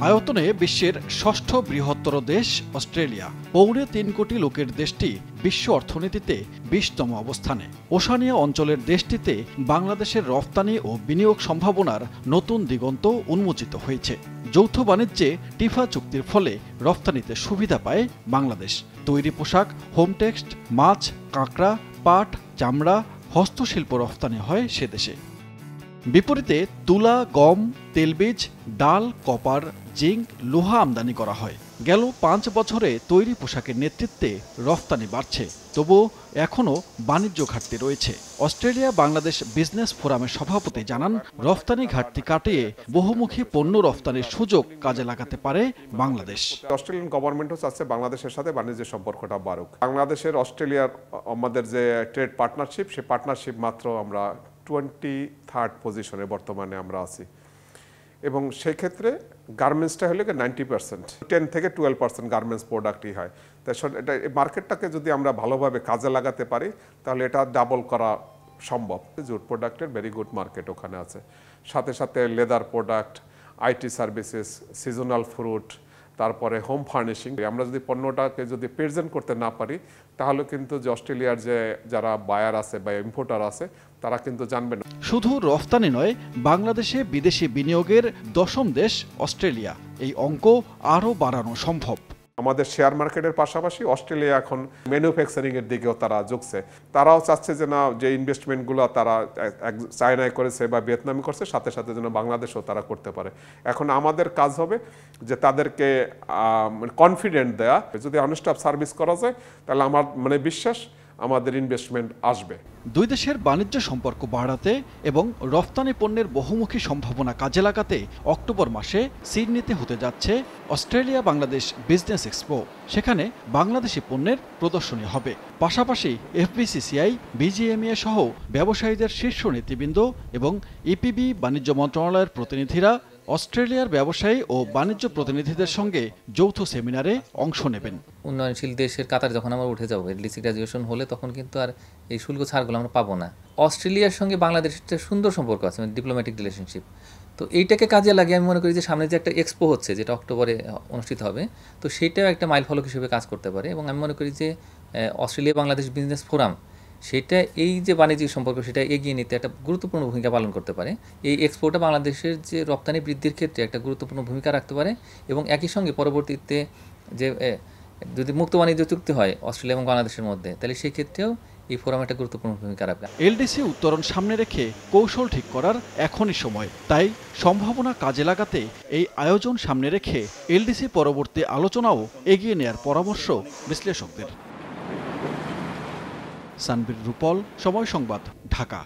আয়তনে বিশ্বের ষষ্ঠ বৃহত্তর দেশ অস্ট্রেলিয়া। পৌনে ৩ কোটি লোকের দেশটি বিশ্ব অর্থনীতিতে ২০তম অবস্থানে। ওশানিয়া অঞ্চলের দেশটিতে বাংলাদেশের রফতানি ও বিনিয়োগ সম্ভাবনার নতুন দিগন্ত উন্মোচিত হয়েছে। যৌথ বাণিজ্যে টিফা চুক্তির ফলে রফতানিতে সুবিধা পায় বাংলাদেশ। তৈরি পোশাক, হোম টেক্সট, মাছ, কাঁকড়া, পাট, চামড়া, হস্তশিল্প রফতানি হয় সে দেশে। বিপরীতে তুলা, গম, তেলবীজ, ডাল, কপার, জিঙ্ক, লোহা আমদানি করা হয়। গেল ৫ বছরে তৈরি পোশাকের নেতৃত্বে রফতানি বাড়ছে, তবুও এখনও বাণিজ্য ঘাটতি রয়েছে। অস্ট্রেলিয়া বাংলাদেশ বিজনেস ফোরামের সভাপতি জানান, রফতানি ঘাটতি কাটিয়ে বহুমুখী পণ্য রফতানির সুযোগ কাজে লাগাতে পারে বাংলাদেশ। অস্ট্রেলিয়ান গভর্নমেন্টও চাচ্ছে বাংলাদেশের সাথে বাণিজ্য সম্পর্কটা বাড়ুক। বাংলাদেশের অস্ট্রেলিয়ার আমাদের যে ট্রেড পার্টনারশিপ, সেই পার্টনারশিপ মাত্র আমরা 23rd পজিশনে বর্তমানে আমরা আছি, এবং সেই ক্ষেত্রে গার্মেন্টসটা হলে 90%, 10 থেকে 12% গার্মেন্টস প্রোডাক্টই হয়। তাই এটা মার্কেটটাকে যদি আমরা ভালোভাবে কাজে লাগাতে পারি তাহলে এটা ডাবল করা সম্ভব। জুট প্রোডাক্টের ভেরি গুড মার্কেট ওখানে আছে, সাথে সাথে leather product, IT services, seasonal fruit, তারপরে হোম ফার্নিশিং। আমরা যদি পণ্যটাকে যদি প্রেজেন্ট করতে না পারি তাহলে কিন্তু যে অস্ট্রেলিয়ার যে যারা বায়ার আছে বা ইম্পোর্টার আছে তারা কিন্তু জানবে না। শুধু রফতানি নয়, বাংলাদেশে বিদেশি বিনিয়োগের 10ম দেশ অস্ট্রেলিয়া। এই অঙ্ক আরও বাড়ানো সম্ভব। আমাদের শেয়ার মার্কেটের পাশাপাশি অস্ট্রেলিয়া এখন ম্যানুফ্যাকচারিং এর দিকেও তারা ঝুঁকছে। তারাও চাচ্ছে যে না, যে ইনভেস্টমেন্টগুলো তারা চায়নায় করেছে বা ভিয়েতনামে করছে, সাথে সাথে যেন বাংলাদেশও তারা করতে পারে। এখন আমাদের কাজ হবে যে তাদেরকে কনফিডেন্ট দেয়া। যদি অনস্টপ সার্ভিস করা যায় তাহলে আমার বিশ্বাস আমাদের ইনভেস্টমেন্ট আসবে। দুই দেশের বাণিজ্য সম্পর্ক বাড়াতে এবং রফতানি পণ্যের বহুমুখী সম্ভাবনা কাজে লাগাতে অক্টোবর মাসে সিডনিতে হতে যাচ্ছে অস্ট্রেলিয়া বাংলাদেশ বিজনেস এক্সপো। সেখানে বাংলাদেশি পণ্যের প্রদর্শনী হবে। পাশাপাশি এফবিসিসিআই, বিজিএমইএ সহ ব্যবসায়ীদের শীর্ষ নেতৃবৃন্দ এবং ইপিবি বাণিজ্য মন্ত্রণালয়ের প্রতিনিধিরা অস্ট্রেলিয়ার ব্যবসায়ী ও বাণিজ্য প্রতিনিধিদের সঙ্গে যৌথ সেমিনারে অংশ নেবেন। উন্নয়নশীল দেশের কাতারে যখন আমরা উঠে যাবো, এলডিসি গ্র্যাজুয়েশন হলে, তখন কিন্তু আর এই শুল্ক ছাড়গুলো আমরা পাবো না। অস্ট্রেলিয়ার সঙ্গে বাংলাদেশের একটা সুন্দর সম্পর্ক আছে, ডিপ্লোম্যাটিক রিলেশনশিপ। তো এইটাকে কাজে লাগিয়ে আমি মনে করি যে সামনে যে একটা এক্সপো হচ্ছে, যেটা অক্টোবরে অনুষ্ঠিত হবে, তো সেইটাও একটা মাইল ফলক হিসেবে কাজ করতে পারে। এবং আমি মনে করি যে অস্ট্রেলিয়া বাংলাদেশ বিজনেস ফোরাম, সেটা এই যে বাণিজ্যিক সম্পর্ক সেটা এগিয়ে নিতে একটা গুরুত্বপূর্ণ ভূমিকা পালন করতে পারে। এই এক্সপোর্টটা বাংলাদেশের যে রপ্তানি বৃদ্ধির ক্ষেত্রে একটা গুরুত্বপূর্ণ ভূমিকা রাখতে পারে। এবং একই সঙ্গে পরবর্তীতে যে যদি মুক্ত বাণিজ্য চুক্তি হয় অস্ট্রেলিয়া এবং বাংলাদেশের মধ্যে, তাহলে সেই ক্ষেত্রেও এই ফোরাম একটা গুরুত্বপূর্ণ ভূমিকা রাখবে। এলডিসি উত্তরণ সামনে রেখে কৌশল ঠিক করার এখনই সময়। তাই সম্ভাবনা কাজে লাগাতে এই আয়োজন সামনে রেখে এলডিসি পরবর্তী আলোচনাও এগিয়ে নেয়ার পরামর্শ বিশ্লেষকদের। সানবীর রূপল, সময় সংবাদ, ঢাকা।